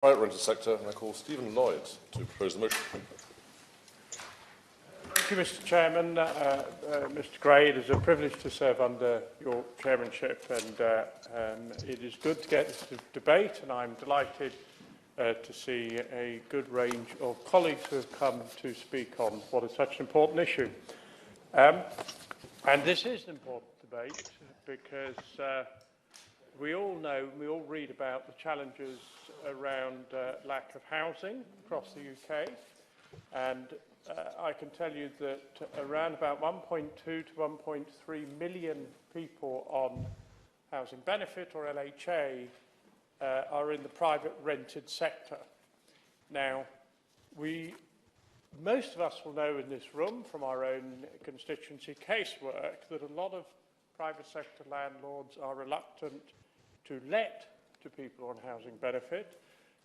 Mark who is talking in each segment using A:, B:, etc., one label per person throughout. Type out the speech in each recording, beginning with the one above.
A: Private rented sector, and I call Stephen Lloyd to propose the motion.
B: Thank you, Mr. Chairman. Mr. Gray, it is a privilege to serve under your chairmanship, and it is good to get this debate, and I'm delighted to see a good range of colleagues who have come to speak on what is such an important issue. And this is an important debate because we all know, we all read about the challenges around lack of housing across the UK, and I can tell you that around about 1.2 to 1.3 million people on housing benefit or LHA are in the private rented sector. Now, most of us will know in this room from our own constituency casework that a lot of private sector landlords are reluctant to let to people on housing benefit.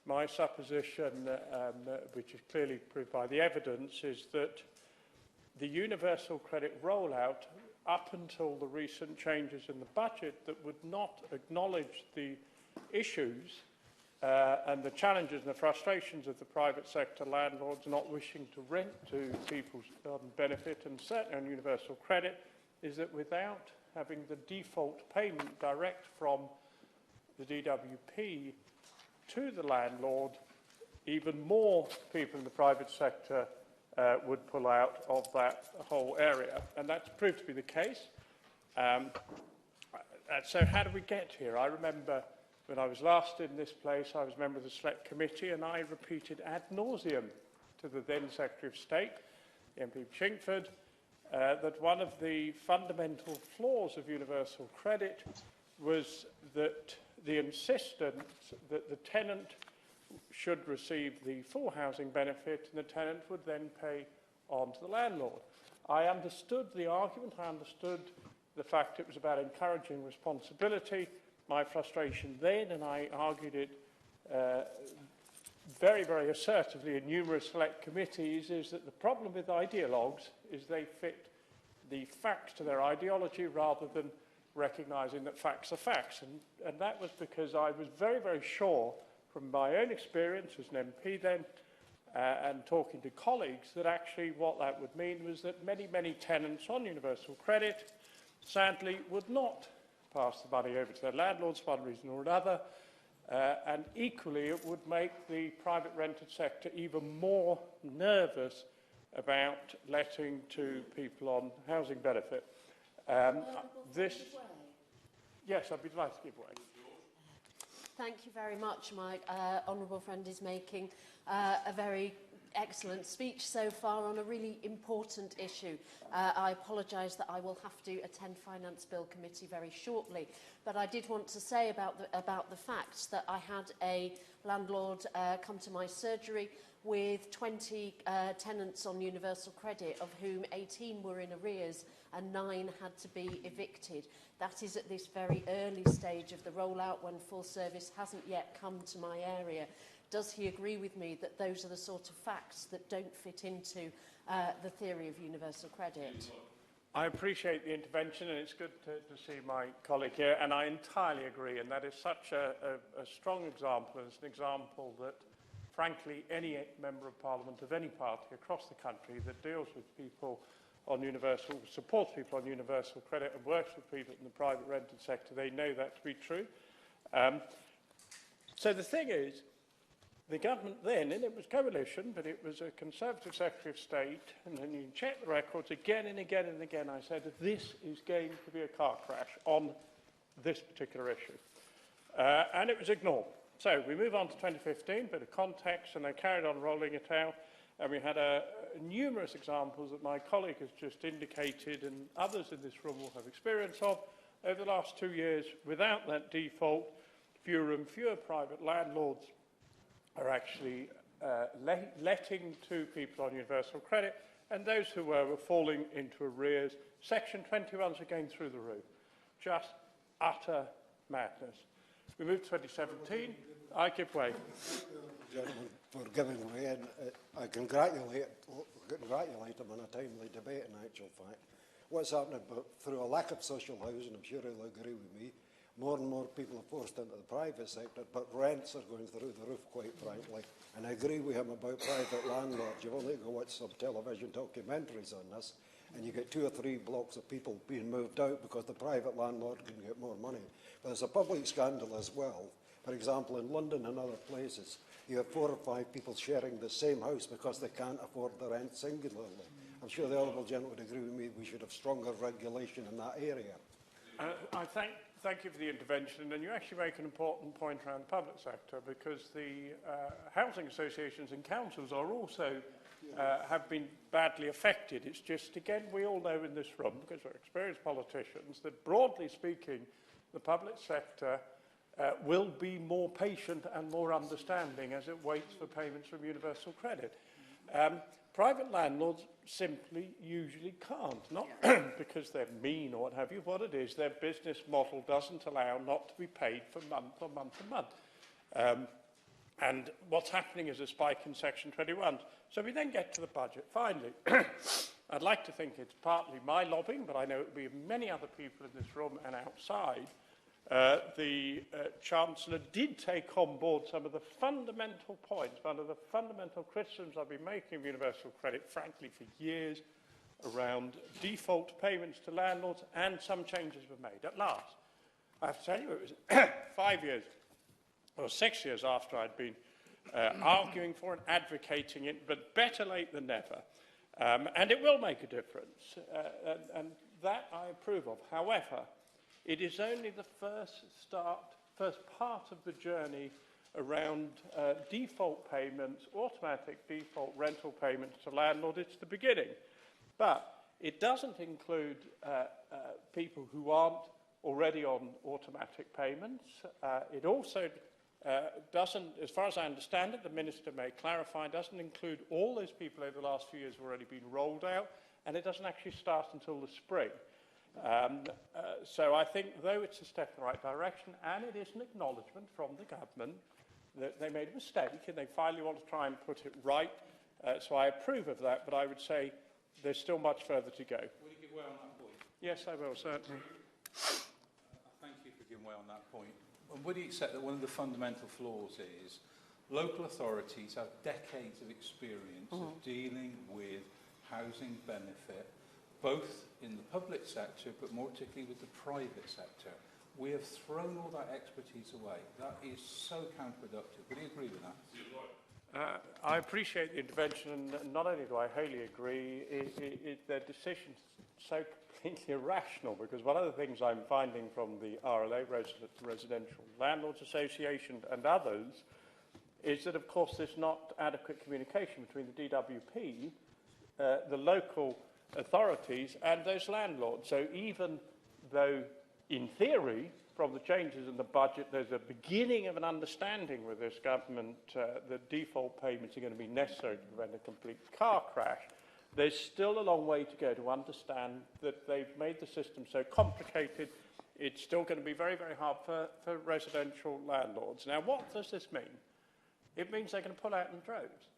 B: My supposition, which is clearly proved by the evidence, is that the universal credit rollout, up until the recent changes in the budget that would not acknowledge the issues and the challenges and the frustrations of the private sector landlords not wishing to rent to people on benefit and certainly on universal credit, is that without having the default payment direct from the DWP to the landlord, even more people in the private sector would pull out of that whole area. And that's proved to be the case. So how did we get here? I remember when I was last in this place, I was a member of the Select Committee, and I repeated ad nauseum to the then Secretary of State, the MP Chingford, that one of the fundamental flaws of universal credit was that the insistence that the tenant should receive the full housing benefit and the tenant would then pay on to the landlord. I understood the argument, I understood the fact it was about encouraging responsibility. My frustration then, and I argued it very, very assertively in numerous select committees, is that the problem with ideologues is they fit the facts to their ideology rather than recognising that facts are facts. And that was because I was very, very sure from my own experience as an MP then and talking to colleagues that actually what that would mean was that many, many tenants on universal credit sadly would not pass the money over to their landlords for one reason or another. And equally, it would make the private rented sector even more nervous about letting to people on housing benefit. Yes, I'd be delighted to give way.
C: Thank you very much. My honourable friend is making a very excellent speech so far on a really important issue. I apologise that I will have to attend Finance Bill Committee very shortly, but I did want to say about the fact that I had a landlord come to my surgery with 20 tenants on universal credit, of whom 18 were in arrears and 9 had to be evicted. That is at this very early stage of the rollout when full service hasn't yet come to my area. Does he agree with me that those are the sort of facts that don't fit into the theory of universal credit?
B: I appreciate the intervention, and it's good to see my colleague here, and I entirely agree, and that is such a strong example, and it's an example that frankly, any member of Parliament of any party across the country that deals with people on universal, supports people on universal credit and works with people in the private rented sector, they know that to be true. So the thing is, the government then, and it was coalition, but it was a Conservative Secretary of State, and then you can check the records again and again and again, I said, this is going to be a car crash on this particular issue. And it was ignored. So we move on to 2015, bit of context, and they carried on rolling it out. And we had numerous examples that my colleague has just indicated and others in this room will have experience of. Over the last 2 years, without that default, fewer and fewer private landlords are actually letting to people on universal credit, and those who were falling into arrears. Section 21s are going through the roof. Just utter madness. We move to 2017. I give way.
D: Gentlemen, for giving way, and I congratulate him on a timely debate, in actual fact. What's happening, but through a lack of social housing, I'm sure he'll agree with me, more and more people are forced into the private sector, but rents are going through the roof, quite frankly. And I agree with him about private landlords. You've only got to watch some television documentaries on this, and you get 2 or 3 blocks of people being moved out because the private landlord can get more money. But there's a public scandal as well. For example, in London and other places, you have 4 or 5 people sharing the same house because they can't afford the rent singularly. I'm sure the Honourable Gentleman would agree with me we should have stronger regulation in that area.
B: I thank you for the intervention, and you actually make an important point around the public sector, because the housing associations and councils are also have been badly affected. It's just, again, we all know in this room, because we're experienced politicians, that broadly speaking, the public sector will be more patient and more understanding as it waits for payments from universal credit. Private landlords simply usually can't, not because they're mean or what have you. What it is, their business model doesn't allow not to be paid for month on month on month. And what's happening is a spike in Section 21. So we then get to the budget. Finally, I'd like to think it's partly my lobbying, but I know it will be many other people in this room and outside. The Chancellor did take on board some of the fundamental points, one of the fundamental criticisms I've been making of universal credit, frankly, for years, around default payments to landlords, and some changes were made. At last, I have to tell you, it was 5 years, or 6 years after I'd been arguing for and advocating it, but better late than never. And it will make a difference, and that I approve of. However, it is only the first part of the journey around default payments, automatic default rental payments to landlord. It's the beginning. But it doesn't include people who aren't already on automatic payments. It also doesn't, as far as I understand it, the Minister may clarify, doesn't include all those people over the last few years who have already been rolled out, and it doesn't actually start until the spring. So I think, though it's a step in the right direction, and it is an acknowledgement from the government that they made a mistake and they finally want to try and put it right, so I approve of that, but I would say there's still much further to go.
E: Will you give way on that point?
B: Yes, I will, certainly.
E: Thank you for giving way on that point. And would you accept that one of the fundamental flaws is local authorities have decades of experience of dealing with housing benefit, both in the public sector, but more particularly with the private sector. We have thrown all that expertise away. That is so counterproductive. Would you agree with that?
B: I appreciate the intervention, and not only do I wholly agree, their decision's so completely irrational, because one of the things I'm finding from the RLA, Residential Landlords Association, and others, is that, of course, there's not adequate communication between the DWP, the local authorities, and those landlords. So even though, in theory, from the changes in the budget, there's a beginning of an understanding with this government that default payments are going to be necessary to prevent a complete car crash, there's still a long way to go to understand that they've made the system so complicated, it's still going to be very, very hard for residential landlords. Now, what does this mean? It means they're going to pull out in droves.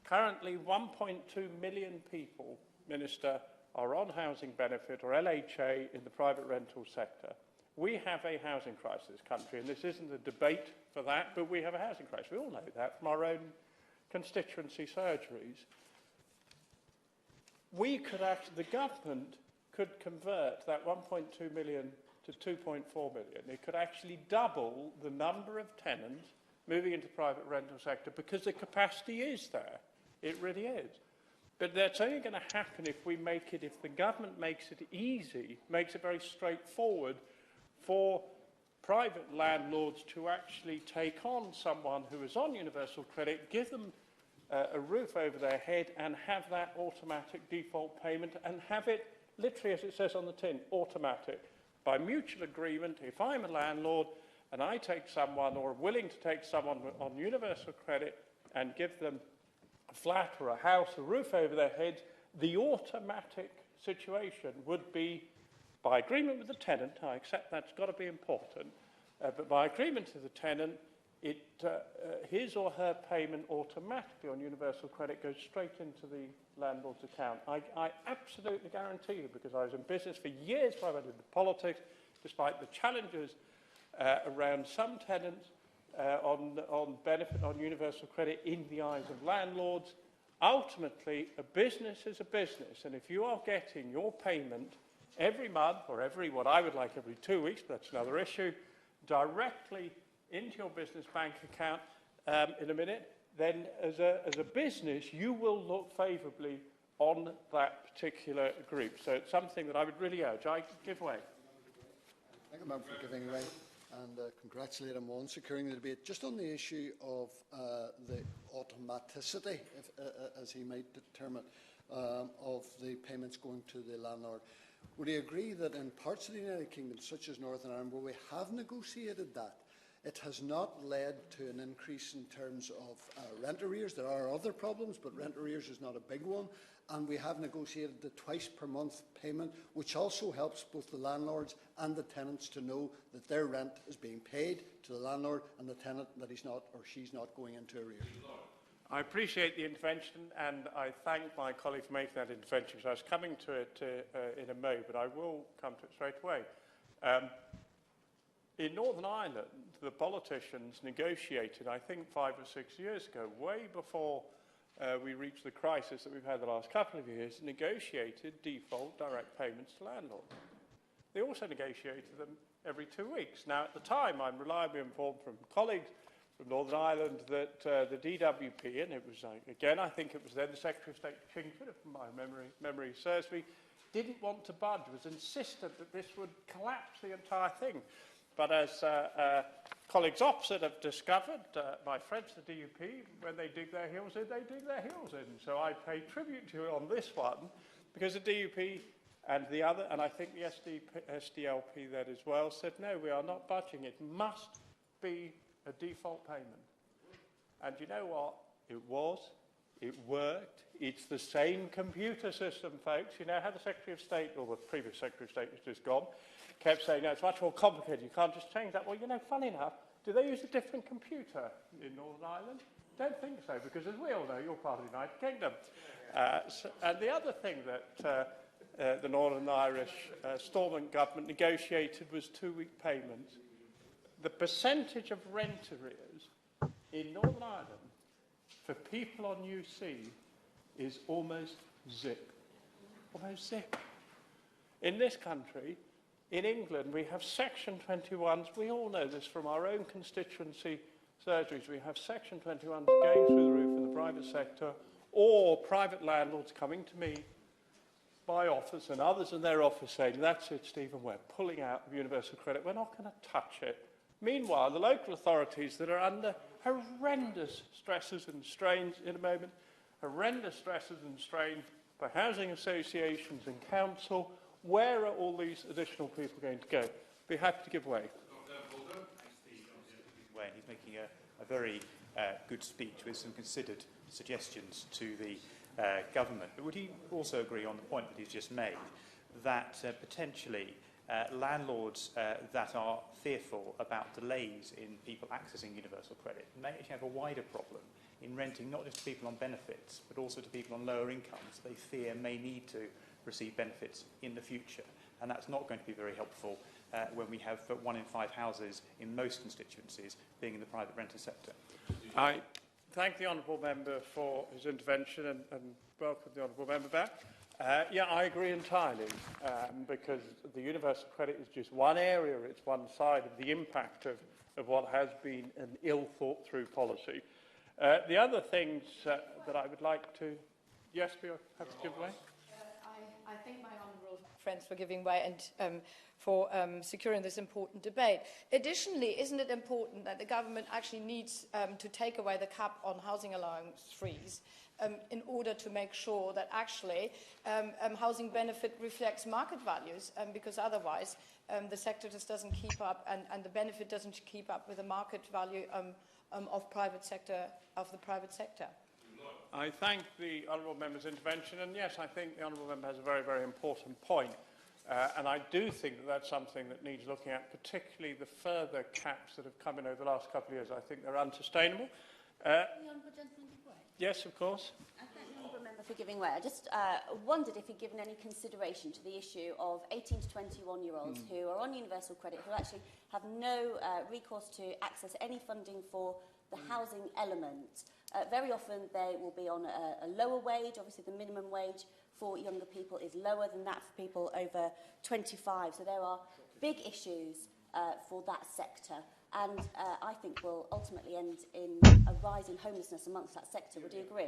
B: Currently, 1.2 million people, Minister, are on housing benefit or LHA in the private rental sector. We have a housing crisis in this country, and this isn't a debate for that, but we have a housing crisis. We all know that from our own constituency surgeries. We could actually, the government could convert that 1.2 million to 2.4 million. It could actually double the number of tenants moving into the private rental sector because the capacity is there. It really is. But that's only going to happen if we make it, if the government makes it easy, makes it very straightforward for private landlords to actually take on someone who is on universal credit, give them a roof over their head and have that automatic default payment, and have it, literally as it says on the tin, automatic. By mutual agreement, if I'm a landlord and I take someone, or willing to take someone on universal credit and give them a flat or a house, a roof over their head, the automatic situation would be, by agreement with the tenant, I accept that's got to be important, but by agreement with the tenant, his or her payment automatically on universal credit goes straight into the landlord's account. I absolutely guarantee you, because I was in business for years before I went into politics, despite the challenges around some tenants on benefit on universal credit in the eyes of landlords. Ultimately, a business is a business, and if you are getting your payment every month, or what I would like every 2 weeks, but that's another issue, directly into your business bank account in a minute, then as a business, you will look favourably on that particular group. So it's something that I would really urge. I give way.
F: Thank you, Ma'am, for giving way, and congratulate him on securing the debate. Just on the issue of the automaticity, as he might determine, of the payments going to the landlord, would he agree that in parts of the United Kingdom, such as Northern Ireland, where we have negotiated that, it has not led to an increase in terms of rent arrears? There are other problems, but rent arrears is not a big one. And we have negotiated the twice per month payment, which also helps both the landlords and the tenants to know that their rent is being paid to the landlord and the tenant, that he's not or she's not going into arrears.
B: I appreciate the intervention, and I thank my colleague for making that intervention, because I was coming to it in a moment, but I will come to it straight away. In Northern Ireland, the politicians negotiated, I think 5 or 6 years ago, way before we reached the crisis that we've had the last couple of years, negotiated default direct payments to landlords. They also negotiated them every 2 weeks. Now, at the time, I'm reliably informed from colleagues from Northern Ireland that the DWP, and it was, again, I think it was then the Secretary of State Chingford, if my memory serves me, didn't want to budge, was insistent that this would collapse the entire thing. But as colleagues opposite have discovered, my friends at the DUP, when they dig their heels in, they dig their heels in. So I pay tribute to you on this one, because the DUP and the other, and I think the SDLP then as well, said, no, we are not budging. It must be a default payment. And you know what? It was. It worked. It's the same computer system, folks. You know how the Secretary of State, or the previous Secretary of State was just gone, kept saying, no, it's much more complicated. You can't just change that. Well, you know, funny enough, do they use a different computer in Northern Ireland? Don't think so, because as we all know, you're part of the United Kingdom. And the other thing that the Northern Irish Stormont government negotiated was 2-week payments. The percentage of rent arrears in Northern Ireland for people on UC is almost zip. Almost zip. In this country, in England, we have Section 21s. We all know this from our own constituency surgeries. We have Section 21s going through the roof in the private sector, or private landlords coming to me, my office and others in their office saying, that's it, Stephen, we're pulling out of universal credit. We're not going to touch it. Meanwhile, the local authorities that are under horrendous stresses and strains in a moment, horrendous stresses and strain for housing associations and council, where are all these additional people going to go? Be happy to give way.
G: He's making a very good speech with some considered suggestions to the government. But would he also agree on the point that he's just made, that potentially landlords that are fearful about delays in people accessing universal credit may actually have a wider problem in renting not just to people on benefits, but also to people on lower incomes they fear may need to receive benefits in the future. And that's not going to be very helpful when we have 1 in 5 houses in most constituencies being in the private rental sector.
B: I thank the Honourable Member for his intervention and welcome the Honourable Member back. Yeah, I agree entirely, because the universal credit is just one area, it's one side of the impact of what has been an ill-thought-through policy. The other things that I would like to... Yes, we have to give way?
H: I thank my honourable friends for giving way and for securing this important debate. Additionally, isn't it important that the government actually needs to take away the cap on housing allowance freeze in order to make sure that actually housing benefit reflects market values, because otherwise the sector just doesn't keep up and the benefit doesn't keep up with the market value of the private sector.
B: I thank the Honourable Member's intervention, and yes, I think the Honourable Member has a very, very important point. And I do think that that's something that needs looking at, particularly the further caps that have come in over the last couple of years. I think they're unsustainable.
I: The Honourable Gentleman give way?
B: Yes, of course.
I: I thank the Honourable Member Member for giving way. I just wondered if he'd given any consideration to the issue of 18 to 21-year-olds who are on universal credit, who actually have no recourse to access any funding for the housing element. Very often they will be on a lower wage. Obviously, the minimum wage for younger people is lower than that for people over 25. So there are big issues for that sector. And I think will ultimately end in a rise in homelessness amongst that sector. Would you agree?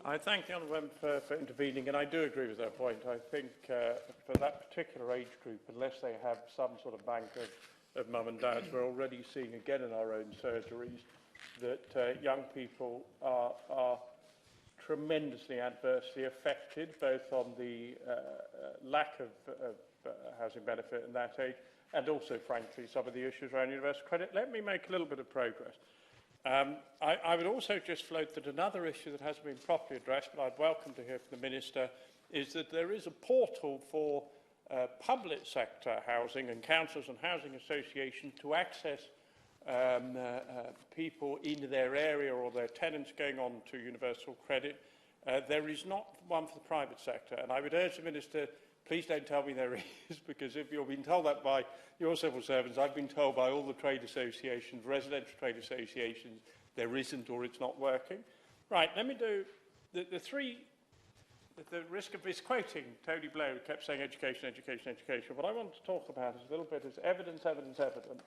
B: I thank the Honourable Member for intervening, and I do agree with that point. I think for that particular age group, unless they have some sort of bank of mum and dads, we're already seeing again in our own surgeries that young people are tremendously adversely affected, both on the lack of housing benefit in that age, and also, frankly, some of the issues around universal credit. Let me make a little bit of progress. I would also just float that another issue that hasn't been properly addressed, but I'd welcome to hear from the Minister, is that there is a portal for public sector housing and councils and housing associations to access people in their area or their tenants going on to universal credit. There is not one for the private sector, and I would urge the Minister, please don't tell me there is, because if you're being told that by your civil servants, I've been told by all the trade associations, residential trade associations, there isn't or it's not working. Right, let me do the three, at the risk of misquoting Tony Blair, who kept saying education, education, education. What I want to talk about is a little bit is evidence, evidence, evidence.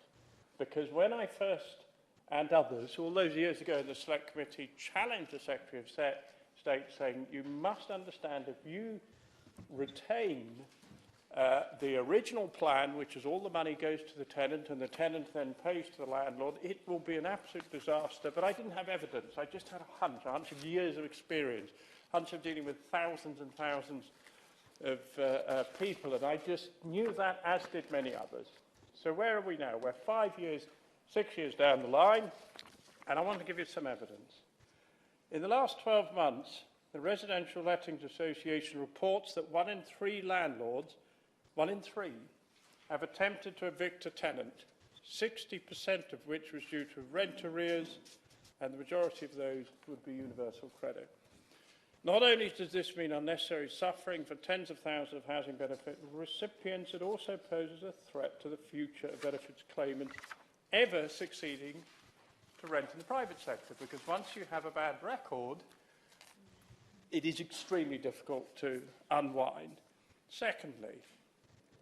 B: Because when I first, and others, all those years ago in the Select Committee, challenged the Secretary of State saying, you must understand if you retain the original plan, which is all the money goes to the tenant and the tenant then pays to the landlord, it will be an absolute disaster. But I didn't have evidence. I just had a hunch of years of experience, a hunch of dealing with thousands and thousands of people, and I just knew that, as did many others. So where are we now? We're 5 years, 6 years down the line, and I want to give you some evidence. In the last 12 months, the Residential Lettings Association reports that 1 in 3 landlords, 1 in 3, have attempted to evict a tenant, 60% of which was due to rent arrears, and the majority of those would be universal credit. Not only does this mean unnecessary suffering for tens of thousands of housing benefit recipients, it also poses a threat to the future of benefits claimants ever succeeding to rent in the private sector, because once you have a bad record, it is extremely difficult to unwind. Secondly,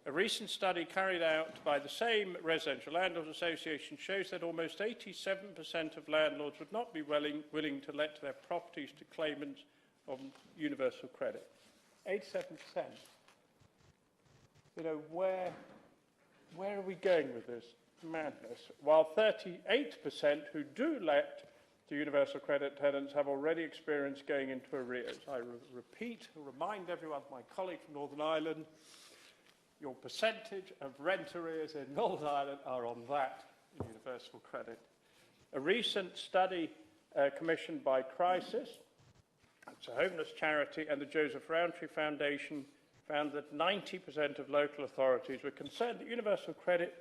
B: a recent study carried out by the same Residential Landlords Association shows that almost 87% of landlords would not be willing to let their properties to claimants on universal credit. 87%. You know, where are we going with this madness? While 38% who do let the universal credit tenants have already experienced going into arrears. I remind everyone, my colleague from Northern Ireland, your percentage of rent arrears in Northern Ireland are on that in universal credit. A recent study commissioned by Crisis, it's a homeless charity, and the Joseph Rowntree Foundation found that 90% of local authorities were concerned that universal credit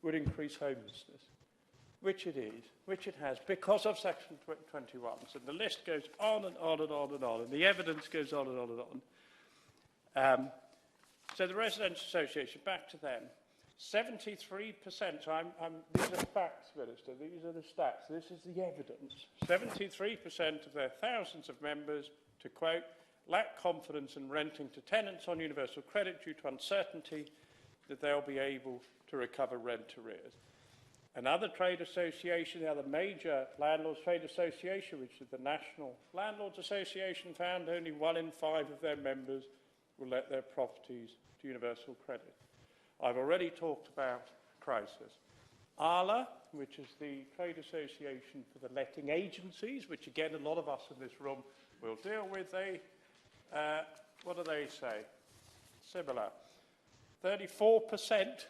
B: would increase homelessness, which it is, which it has, because of Section 21. So the list goes on and on and on and on, and the evidence goes on and on and on. So the Residential Association, back to them, 73%, so these are facts, Minister, these are the stats, this is the evidence. 73% of their thousands of members, to quote, lack confidence in renting to tenants on universal credit due to uncertainty that they'll be able to recover rent arrears. Another trade association, the other major landlords trade association, which is the National Landlords Association, found only 1 in 5 of their members will let their properties to universal credit. I've already talked about Crisis. ALA, which is the trade association for the letting agencies, which again a lot of us in this room will deal with, what do they say? Similar. 34%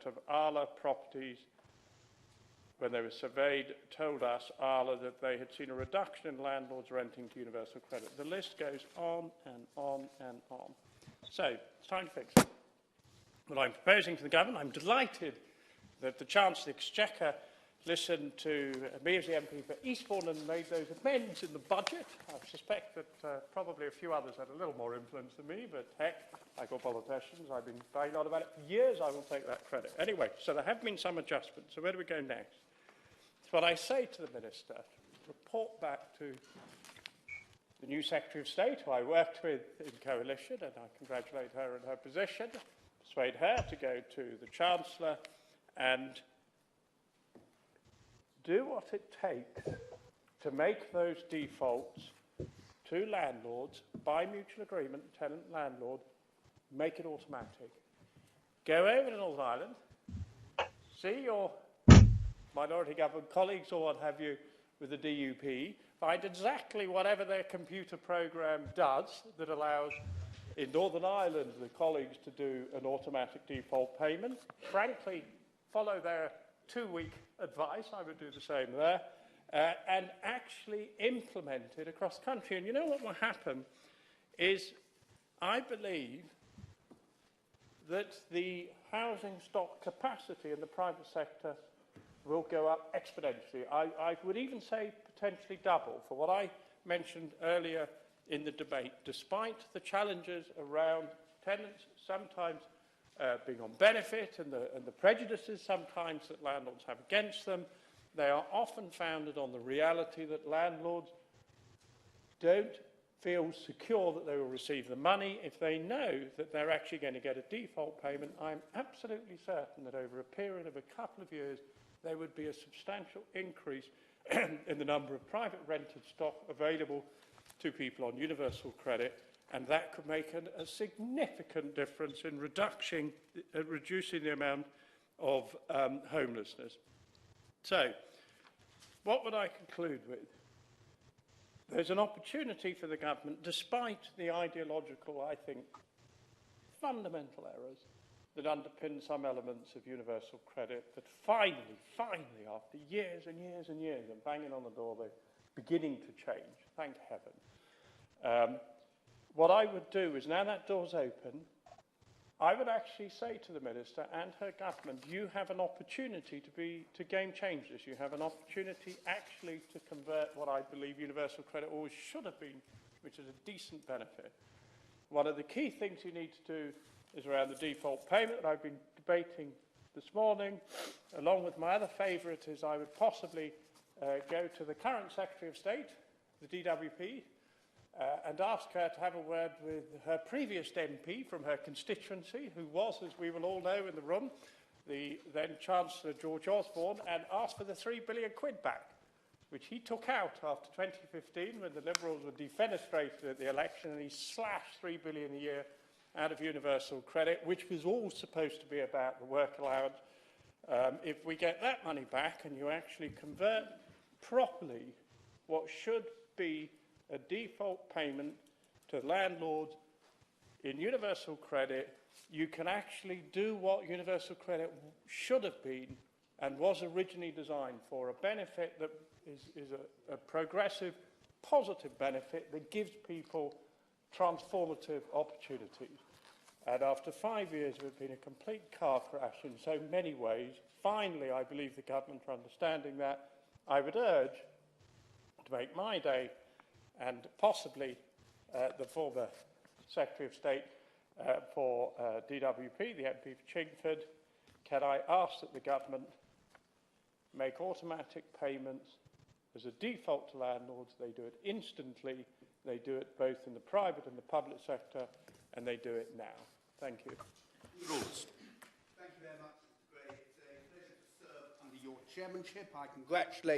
B: of ALA properties, when they were surveyed, told us, ALA, that they had seen a reduction in landlords renting to universal credit. The list goes on and on and on. So, it's time to fix it. What I'm proposing to the government, I'm delighted that the Chancellor of the Exchequer listened to me as the MP for Eastbourne and made those amends in the budget. I suspect that probably a few others had a little more influence than me, but heck, like all politicians, I've been banging on about it for years. I will take that credit. Anyway, so there have been some adjustments. So where do we go next? It's what I say to the Minister. Report back to the new Secretary of State, who I worked with in coalition, and I congratulate her on her position, persuade her to go to the Chancellor and do what it takes to make those defaults to landlords by mutual agreement, tenant-landlord, make it automatic. Go over to Northern Ireland, see your minority government colleagues or what have you with the DUP, find exactly whatever their computer program does that allows, in Northern Ireland, the colleagues to do an automatic default payment. Frankly, follow their 2-week advice, I would do the same there, and actually implement it across the country. And you know what will happen is, I believe that the housing stock capacity in the private sector will go up exponentially. I would even say potentially double, for what I mentioned earlier in the debate. Despite the challenges around tenants sometimes being on benefit and the prejudices sometimes that landlords have against them, they are often founded on the reality that landlords don't feel secure that they will receive the money. If they know that they're actually going to get a default payment, I'm absolutely certain that over a period of a couple of years, there would be a substantial increase in the number of private rented stock available to people on universal credit, and that could make a significant difference in reducing the amount of homelessness. So, what would I conclude with? There's an opportunity for the government, despite the ideological, I think, fundamental errors that underpin some elements of universal credit, that finally, after years and years and years of banging on the door, they're beginning to change. Thank heaven. What I would do is, now that door's open, I would actually say to the Minister and her government, you have an opportunity to game change this. You have an opportunity actually to convert what I believe universal credit always should have been, which is a decent benefit. One of the key things you need to do is around the default payment that I've been debating this morning. Along with my other favourite is I would possibly go to the current Secretary of State, the DWP, and ask her to have a word with her previous MP from her constituency, who was, as we will all know in the room, the then Chancellor George Osborne, and ask for the £3 billion back, which he took out after 2015 when the Liberals were defenestrated at the election, and he slashed £3 billion a year out of universal credit, which was all supposed to be about the work allowance. If we get that money back and you actually convert properly what should be a default payment to landlords in universal credit, you can actually do what universal credit should have been and was originally designed for, a benefit that is a progressive, positive benefit that gives people transformative opportunities. And after 5 years, we've been a complete car crash in so many ways. Finally, I believe the government are understanding that. I would urge to make my day, and possibly the former Secretary of State for DWP, the MP for Chingford, can I ask that the government make automatic payments as a default to landlords? They do it instantly. They do it both in the private and the public sector, and they do it now. Thank you.
J: Rules. Thank you very much, Mr. Gray. It's a pleasure to serve under your chairmanship. I congratulate